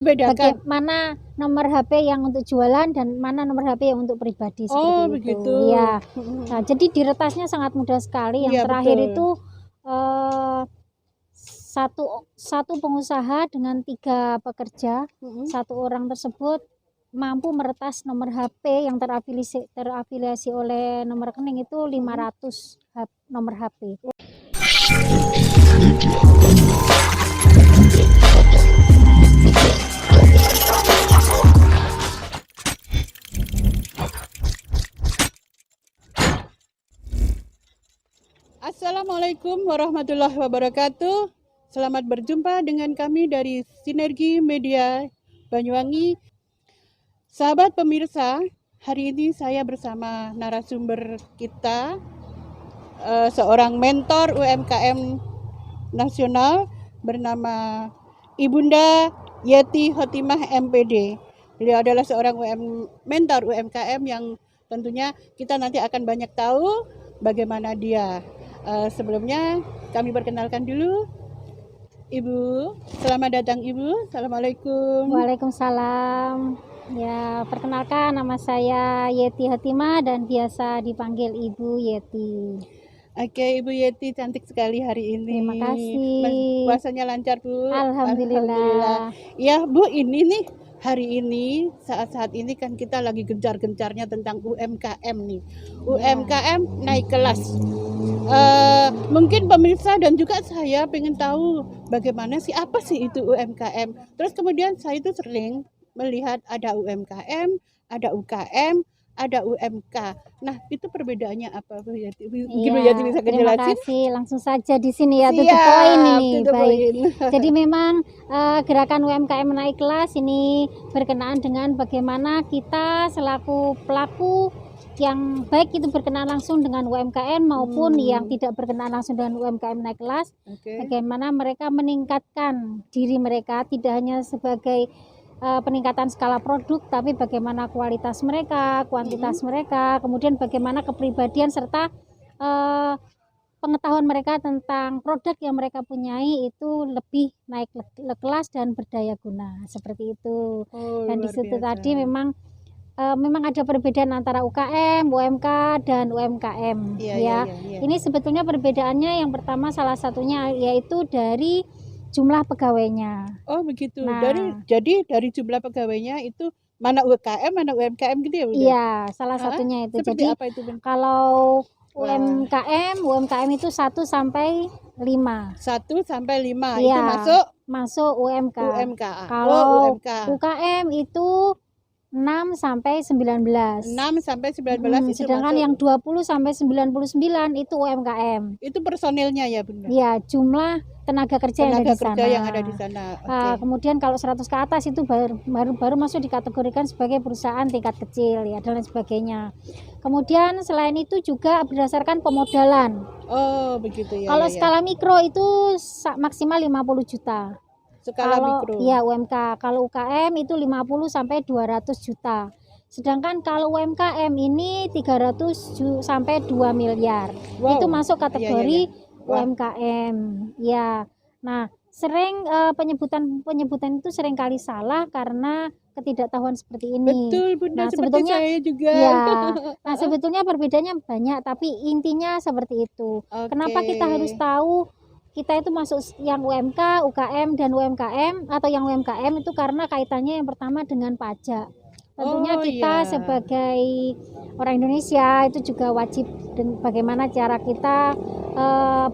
Bedakan. Mana nomor HP yang untuk jualan dan mana nomor HP yang untuk pribadi Oh, seperti itu. begitu. Ya. Nah, jadi diretasnya sangat mudah sekali. Yang Iya, terakhir betul. itu satu pengusaha dengan 3 pekerja. Satu orang tersebut mampu meretas nomor HP yang terafiliasi oleh nomor rekening itu 500 nomor HP. Assalamualaikum warahmatullahi wabarakatuh. Selamat berjumpa dengan kami dari Sinergi Media Banyuwangi. Sahabat pemirsa, hari ini saya bersama narasumber kita, seorang mentor UMKM nasional bernama Ibunda Yeti Hotimah MPD. Beliau adalah seorang mentor UMKM yang tentunya kita nanti akan banyak tahu bagaimana dia. Sebelumnya kami perkenalkan dulu Ibu. Selamat datang Ibu. Assalamualaikum. Waalaikumsalam. Ya, perkenalkan nama saya Yeti Hotimah dan biasa dipanggil Ibu Yeti. Oke, Ibu Yeti, cantik sekali hari ini. Terima kasih. Puasanya lancar, Bu? Alhamdulillah. Ya, Bu, ini nih hari ini, saat-saat ini kan kita lagi gencar-gencarnya tentang UMKM nih. UMKM naik kelas. Mungkin pemirsa dan juga saya pengen tahu bagaimana sih, apa sih itu UMKM. Terus kemudian saya itu sering melihat ada UMKM, ada UKM, ada UMK. Nah, itu perbedaannya apa, Bu Yati? Mungkin Bu Yati bisa Terima kejelasin? kasih. Langsung saja di sini ya, to the point ini. Baik. Jadi memang gerakan UMKM naik kelas ini berkenaan dengan bagaimana kita selaku pelaku yang baik itu berkenaan langsung dengan UMKM maupun yang tidak berkenaan langsung dengan UMKM naik kelas. Bagaimana mereka meningkatkan diri mereka tidak hanya sebagai peningkatan skala produk, tapi bagaimana kualitas mereka, kuantitas mereka, kemudian bagaimana kepribadian serta pengetahuan mereka tentang produk yang mereka punyai itu lebih naik kelas dan berdaya guna seperti itu. Dan di situ tadi memang ada perbedaan antara UKM, UMK dan UMKM. Ya. Ini sebetulnya perbedaannya yang pertama salah satunya yaitu dari jumlah pegawainya. Oh, begitu. Jadi dari jumlah pegawainya itu mana UKM, mana UMKM gitu ya, Bu? Iya, salah satunya itu. Seperti Jadi apa itu, Bu? kalau UMKM itu 1 sampai 5. 1 sampai 5 Iya, itu masuk UMK. Kalau UKM itu 6 sampai 19. 6 sampai 19 itu sedangkan masuk. Yang 20 sampai 99 itu UMKM. Itu personilnya ya, Bunda? Iya, jumlah tenaga kerja yang ada di sana. Kemudian kalau 100 ke atas itu baru masuk dikategorikan sebagai perusahaan tingkat kecil ya dan lain sebagainya. Kemudian selain itu juga berdasarkan pemodalan. Oh, begitu ya. Kalau skala mikro itu maksimal 50 juta. Skala mikro. Iya, UMK. Kalau UKM itu 50 sampai 200 juta. Sedangkan kalau UMKM ini 300 sampai 2 miliar. Wow. Itu masuk kategori UMKM. Ya. Nah, sering penyebutan itu sering kali salah karena ketidaktahuan seperti ini. Betul, Bunda, nah, seperti saya juga. Ya. Nah, sebetulnya perbedaannya banyak, tapi intinya seperti itu. Kenapa kita harus tahu kita itu masuk yang UMK, UKM dan UMKM atau yang UMKM itu karena kaitannya yang pertama dengan pajak. Tentunya kita sebagai orang Indonesia itu juga wajib bagaimana cara kita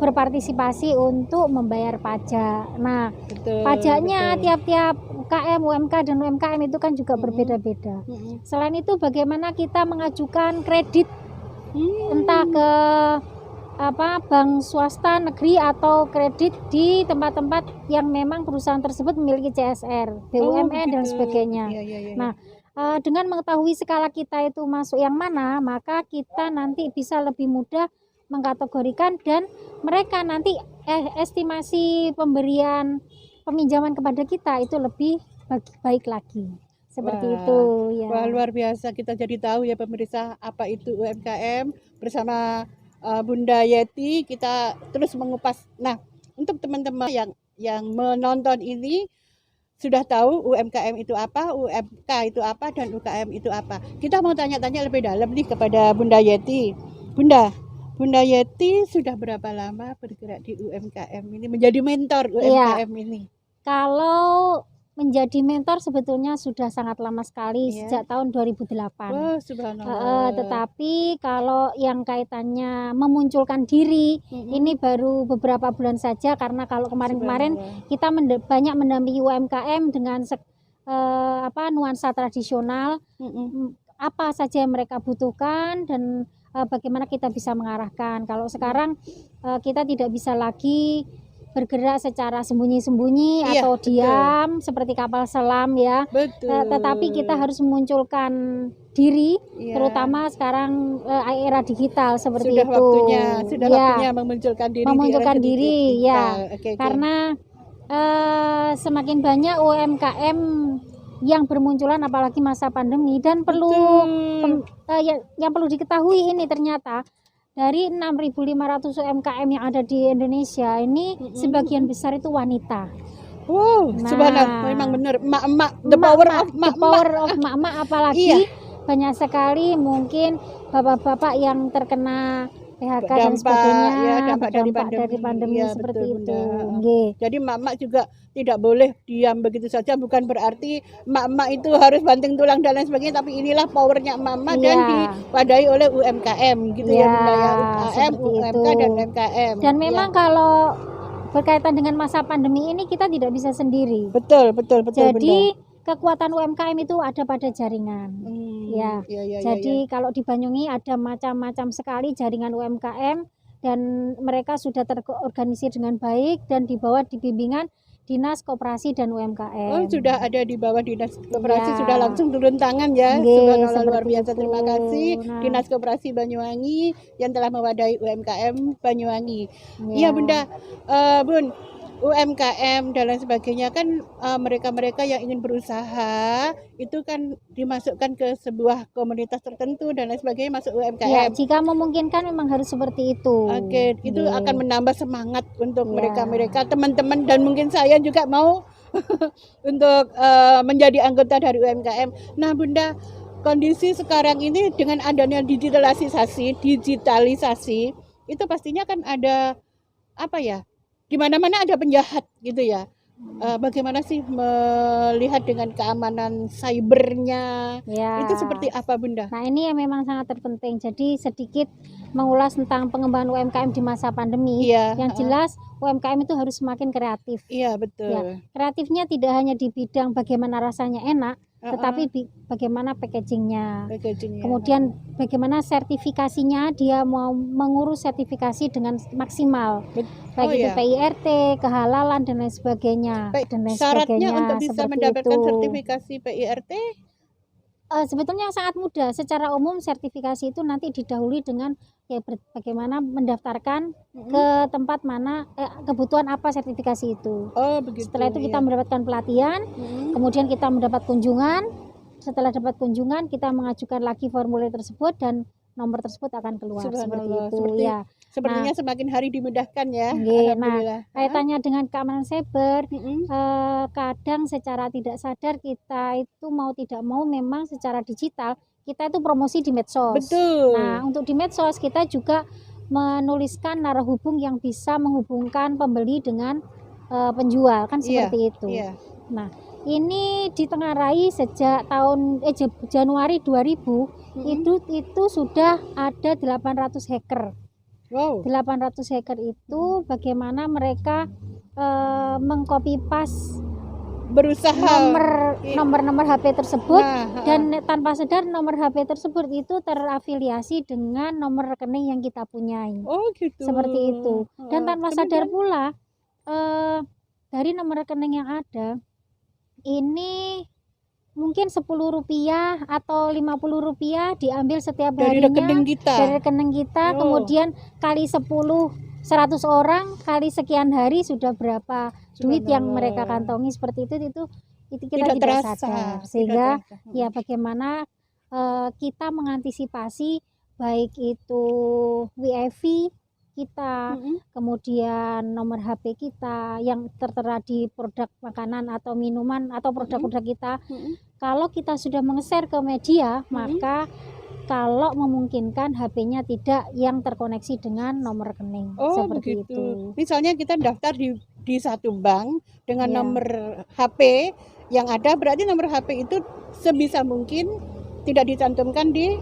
berpartisipasi untuk membayar pajak. Nah, pajaknya tiap-tiap UKM, UMK dan UMKM itu kan juga berbeda-beda. Selain itu bagaimana kita mengajukan kredit entah ke bank swasta negeri atau kredit di tempat-tempat yang memang perusahaan tersebut memiliki CSR, BUMN dan sebagainya. Nah, dengan mengetahui skala kita itu masuk yang mana, maka kita nanti bisa lebih mudah mengkategorikan dan mereka nanti estimasi pemberian peminjaman kepada kita itu lebih baik lagi. Seperti itu ya. Wah, luar biasa, kita jadi tahu ya pemirsa apa itu UMKM bersama Bunda Yeti. Kita terus mengupas. Nah, untuk teman-teman yang menonton ini sudah tahu UMKM itu apa, UMK itu apa, dan UKM itu apa. Kita mau tanya-tanya lebih dalam nih kepada Bunda Yeti. Bunda Yeti sudah berapa lama bergerak di UMKM ini, menjadi mentor UMKM ini? Kalau menjadi mentor sebetulnya sudah sangat lama sekali, sejak tahun 2008. Oh, subhanallah. Tetapi kalau yang kaitannya memunculkan diri, ini baru beberapa bulan saja, karena kalau kemarin-kemarin kita banyak mendampingi UMKM dengan nuansa tradisional, apa saja yang mereka butuhkan dan bagaimana kita bisa mengarahkan. Kalau sekarang kita tidak bisa lagi bergerak secara sembunyi-sembunyi atau diam seperti kapal selam ya. Tetapi kita harus memunculkan diri, terutama sekarang era digital seperti sudah itu. Sudah waktunya memunculkan diri. Memunculkan diri ya. Karena semakin banyak UMKM yang bermunculan apalagi masa pandemi, dan perlu yang perlu diketahui ini ternyata dari 6.500 UMKM yang ada di Indonesia ini sebagian besar itu wanita. Wow, subhanallah, memang benar. Emak-emak, the power of emak-emak, apalagi banyak sekali mungkin bapak-bapak yang terkena PHK dan sebagainya, dampak dari pandemi seperti itu. Jadi emak-emak juga tidak boleh diam begitu saja, bukan berarti emak-emak itu harus banting tulang dan lain sebagainya, tapi inilah powernya emak-emak dan diwadai oleh UMKM gitu ya Bunda ya, UKM, UMK dan UMKM. Dan memang kalau berkaitan dengan masa pandemi ini kita tidak bisa sendiri. Betul. Jadi kekuatan UMKM itu ada pada jaringan. Jadi kalau di Banyuwangi ada macam-macam sekali jaringan UMKM, dan mereka sudah terorganisir dengan baik dan di bawah bimbingan Dinas Koperasi dan UMKM. Oh, sudah ada di bawah Dinas Koperasi, sudah langsung turun tangan ya. Subhanallah, luar biasa. Terima kasih Dinas Koperasi Banyuwangi yang telah mewadai UMKM Banyuwangi. Iya Bunda, Bun, UMKM dan lain sebagainya kan mereka-mereka yang ingin berusaha itu kan dimasukkan ke sebuah komunitas tertentu dan lain sebagainya, masuk UMKM. Ya, jika memungkinkan memang harus seperti itu. Itu akan menambah semangat untuk mereka-mereka, teman-teman, dan mungkin saya juga mau untuk menjadi anggota dari UMKM. Nah Bunda, kondisi sekarang ini dengan adanya digitalisasi itu pastinya kan ada apa ya? Di mana-mana ada penjahat gitu ya. Bagaimana sih melihat dengan keamanan cybernya? Itu seperti apa Bunda? Nah ini yang memang sangat terpenting. Jadi sedikit mengulas tentang pengembangan UMKM di masa pandemi. Yang jelas UMKM itu harus semakin kreatif. Iya betul. Kreatifnya tidak hanya di bidang bagaimana rasanya enak, tetapi bagaimana packagingnya. Kemudian bagaimana sertifikasinya, dia mau mengurus sertifikasi dengan maksimal, baik itu PIRT, kehalalan dan lain sebagainya. Syaratnya untuk bisa mendapatkan sertifikasi PIRT? Sebetulnya sangat mudah. Secara umum sertifikasi itu nanti didahului dengan bagaimana mendaftarkan ke tempat mana kebutuhan apa sertifikasi itu. Setelah itu kita mendapatkan pelatihan, kemudian kita mendapat kunjungan. Setelah dapat kunjungan kita mengajukan lagi formulir tersebut dan nomor tersebut akan keluar. Seperti itu ya. Sepertinya semakin hari dimudahkan ya. Nah, kaitannya dengan keamanan cyber, kadang secara tidak sadar kita itu mau tidak mau memang secara digital kita itu promosi di medsos. Betul. Nah, untuk di medsos kita juga menuliskan narah hubung yang bisa menghubungkan pembeli dengan penjual, kan seperti itu. Nah, ini ditengarai sejak tahun Januari 2000 itu sudah ada 800 hacker. 800 hacker itu bagaimana mereka mengcopy paste berusaha nomor HP tersebut, dan tanpa sadar nomor HP tersebut itu terafiliasi dengan nomor rekening yang kita punyai. Gitu. Seperti itu. Dan tanpa sadar pula dari nomor rekening yang ada ini mungkin Rp10 atau Rp50 diambil setiap harinya dari rekening kita, kemudian kali 10, 100 orang kali sekian hari sudah berapa duit yang mereka kantongi. Seperti itu kita tidak sadar, sehingga ya bagaimana kita mengantisipasi baik itu WiFi kita, kemudian nomor HP kita yang tertera di produk makanan atau minuman atau produk-produk kita. Kalau kita sudah meng-share ke media, maka kalau memungkinkan HP-nya tidak yang terkoneksi dengan nomor rekening, Oh, seperti begitu. itu. Misalnya kita daftar di satu bank dengan Iya. nomor HP yang ada, berarti nomor HP itu sebisa mungkin tidak dicantumkan di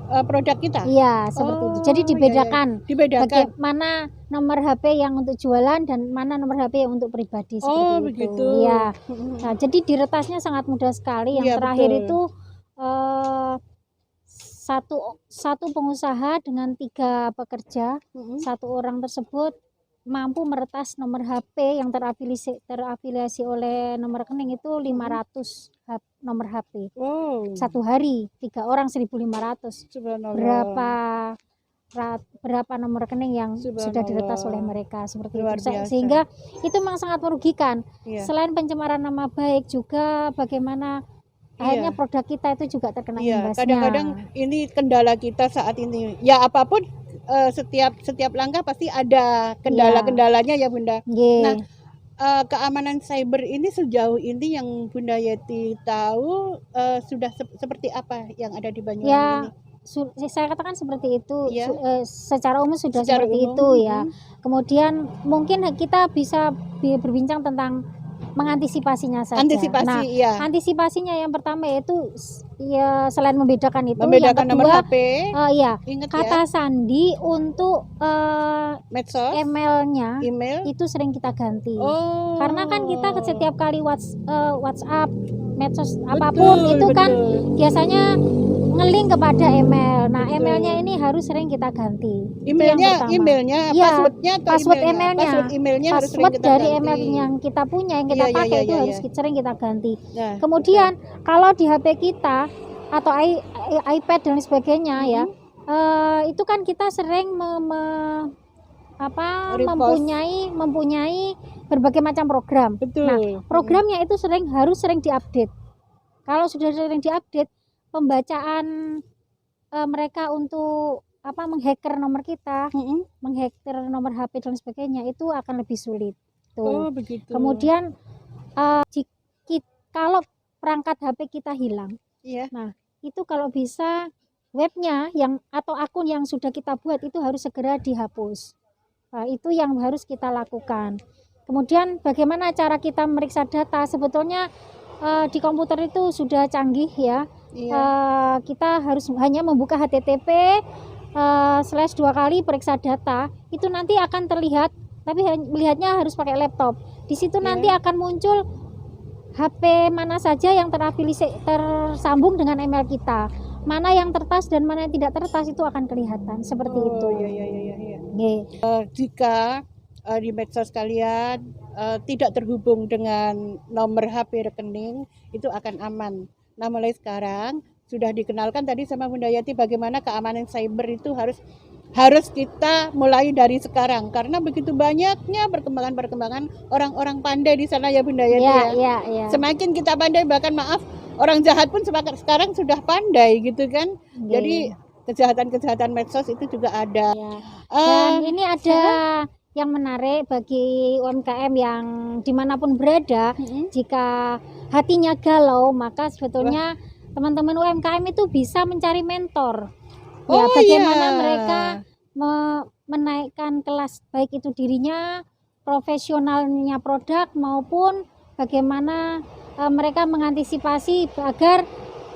produk kita. Iya, seperti itu. Jadi Oh, iya, iya. dibedakan Dibedakan. bagaimana nomor HP yang untuk jualan dan mana nomor HP yang untuk pribadi, seperti Oh, itu. begitu. Iya. Nah, jadi diretasnya sangat mudah sekali. Yang Iya, terakhir betul. itu satu pengusaha dengan 3 pekerja, satu orang tersebut mampu meretas nomor HP yang terafiliasi oleh nomor rekening itu 500 nomor HP. Wow. Satu hari 3 orang 1.500. Subhanallah. Berapa nomor rekening yang sudah diretas oleh Subhanallah. mereka, seperti Luar itu. biasa. Sehingga itu memang sangat merugikan. Iya. Selain pencemaran nama baik, juga bagaimana akhirnya Iya. produk kita itu juga terkena Iya, imbasnya. kadang-kadang ini kendala kita saat ini. Ya apapun setiap langkah pasti ada kendala-kendalanya ya Bunda. Nggih. Nah, keamanan cyber ini sejauh ini yang Bunda Yeti tahu sudah seperti apa yang ada di Banyuwangi Ya, ini? saya katakan seperti itu. Iya. Secara umum sudah Secara seperti umum, itu ya. Kemudian mungkin kita bisa berbincang tentang mengantisipasinya saja. Antisipasi, Nah, iya. antisipasinya yang pertama yaitu ya selain membedakan itu, Membedakan yang nomor kedua, HP. ya, Ingat kata ya, sandi untuk medsos, emailnya email. itu sering kita ganti. Oh. Karena kan kita setiap kali WhatsApp, medsos apapun Betul, itu kan betul. biasanya nge-link kepada email. Nah, Betul. emailnya ini harus sering kita ganti. Emailnya, Itu yang pertama. Ya, passwordnya atau password emailnya? emailnya. Password emailnya harus sering Password kita dari ganti. email yang kita punya, yang kita Iya, iya, pakai iya, itu iya, harus iya. sering kita ganti. Nah, Kemudian kalau di HP kita atau iPad dan sebagainya ya, itu kan kita sering Repost. mempunyai berbagai macam program. Betul. Nah, programnya itu harus sering diupdate. Kalau sudah sering diupdate, pembacaan mereka untuk menghacker nomor kita, menghacker nomor HP dan sebagainya itu akan lebih sulit. Oh, begitu. Kemudian kalau perangkat HP kita hilang, Iya. nah itu kalau bisa webnya atau akun yang sudah kita buat itu harus segera dihapus. Nah, itu yang harus kita lakukan. Kemudian bagaimana cara kita meriksa data? Sebetulnya di komputer itu sudah canggih ya. Iya. Kita harus hanya membuka http/2 kali periksa data, itu nanti akan terlihat, tapi melihatnya harus pakai laptop. Di situ nanti akan muncul HP mana saja yang tersambung dengan email kita, mana yang tertas dan mana yang tidak tertas, itu akan kelihatan seperti itu. Iya. Jika di medsos kalian tidak terhubung dengan nomor HP rekening, itu akan aman. Nah, mulai sekarang sudah dikenalkan tadi sama Bunda Yati bagaimana keamanan cyber itu harus kita mulai dari sekarang, karena begitu banyaknya perkembangan orang-orang pandai di sana ya Bunda Yati ya. Semakin kita pandai, bahkan maaf, orang jahat pun sekarang sudah pandai gitu kan. Jadi kejahatan medsos itu juga ada. Dan ini ada yang menarik bagi UMKM yang dimanapun berada, jika hatinya galau, maka sebetulnya teman-teman UMKM itu bisa mencari mentor. Bagaimana mereka menaikkan kelas, baik itu dirinya, profesionalnya produk, maupun bagaimana mereka mengantisipasi agar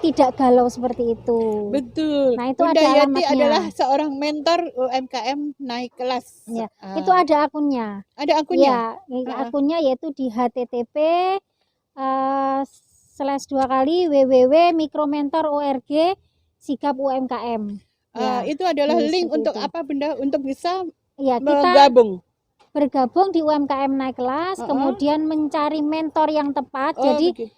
tidak galau seperti itu. Betul. Nah, itu Bunda ada Yati alamatnya. adalah seorang mentor UMKM naik kelas. Ya, itu ada akunnya. Ada akunnya? Ya, akunnya yaitu di http/2 kali www.mikromentor.org sigap UMKM. Itu adalah link untuk itu. apa Bunda? Untuk bisa kita bergabung di UMKM naik kelas, kemudian mencari mentor yang tepat. Jadi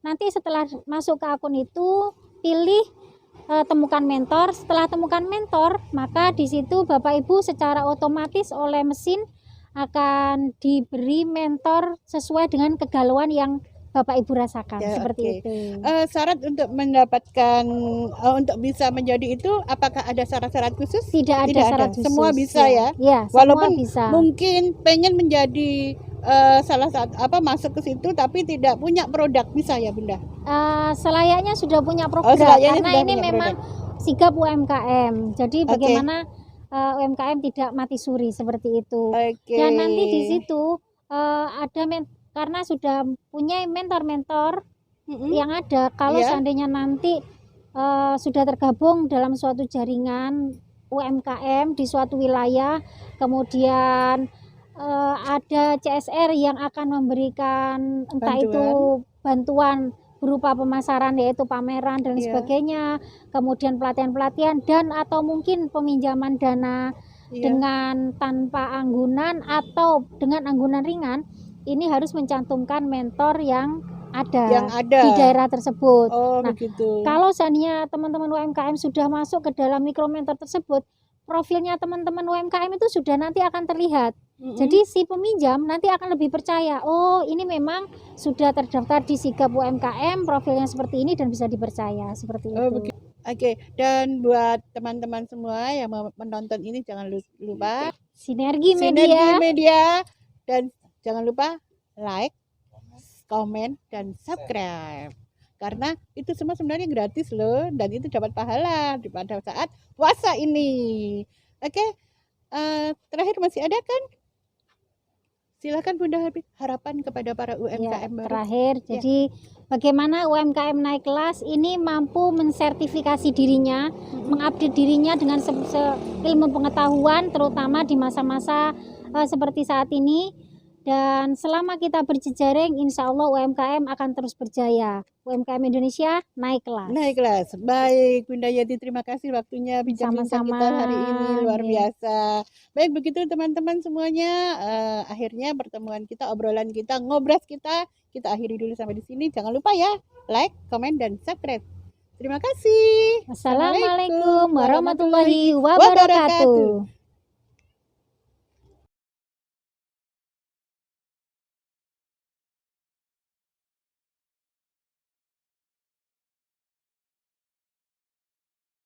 nanti setelah masuk ke akun itu, pilih temukan mentor. Setelah temukan mentor, maka di situ Bapak Ibu secara otomatis oleh mesin akan diberi mentor sesuai dengan kegalauan yang Bapak Ibu rasakan Ya, seperti oke. itu. Syarat untuk mendapatkan untuk bisa menjadi itu, apakah ada syarat-syarat khusus? Tidak ada Tidak syarat ada. khusus. Semua bisa ya. Ya, Walaupun semua bisa. mungkin pengen menjadi salah satu masuk ke situ tapi tidak punya produk, bisa ya Bunda? Selayaknya sudah punya program selayaknya karena sudah ini punya memang sigap UMKM. Jadi Oke. bagaimana UMKM tidak mati suri seperti itu. Oke. Dan nanti di situ ada karena sudah punya mentor-mentor yang ada. Kalau Iya. seandainya nanti sudah tergabung dalam suatu jaringan UMKM di suatu wilayah, kemudian ada CSR yang akan memberikan entah itu bantuan berupa pemasaran yaitu pameran dan Iya. sebagainya, kemudian pelatihan-pelatihan dan atau mungkin peminjaman dana Iya. dengan tanpa anggunan atau dengan anggunan ringan, ini harus mencantumkan mentor yang ada di daerah tersebut. Oh, Nah, begitu. kalau seandainya teman-teman UMKM sudah masuk ke dalam mikro mentor tersebut, profilnya teman-teman UMKM itu sudah nanti akan terlihat. Jadi si peminjam nanti akan lebih percaya, oh ini memang sudah terdaftar di sigap UMKM, profilnya seperti ini dan bisa dipercaya seperti itu. Oke, dan buat teman-teman semua yang menonton ini jangan lupa Sinergi Media dan jangan lupa like, komen, dan subscribe. Karena itu semua sebenarnya gratis loh dan itu dapat pahala pada saat puasa ini. Oke, terakhir masih ada kan? Silakan Bunda Habib, harapan kepada para UMKM baru. Terakhir, jadi bagaimana UMKM naik kelas ini mampu mensertifikasi dirinya, mengupdate dirinya dengan ilmu pengetahuan, terutama di masa-masa seperti saat ini. Dan selama kita berjejaring, insya Allah UMKM akan terus berjaya. UMKM Indonesia naik kelas. Naik kelas. Baik, Bunda Yati, terima kasih waktunya bincang-bincang kita hari ini, luar biasa. Baik, begitu teman-teman semuanya. Akhirnya pertemuan kita, obrolan kita, ngobras kita akhiri dulu sampai di sini. Jangan lupa ya, like, komen, dan subscribe. Terima kasih. Wassalamualaikum warahmatullahi wabarakatuh.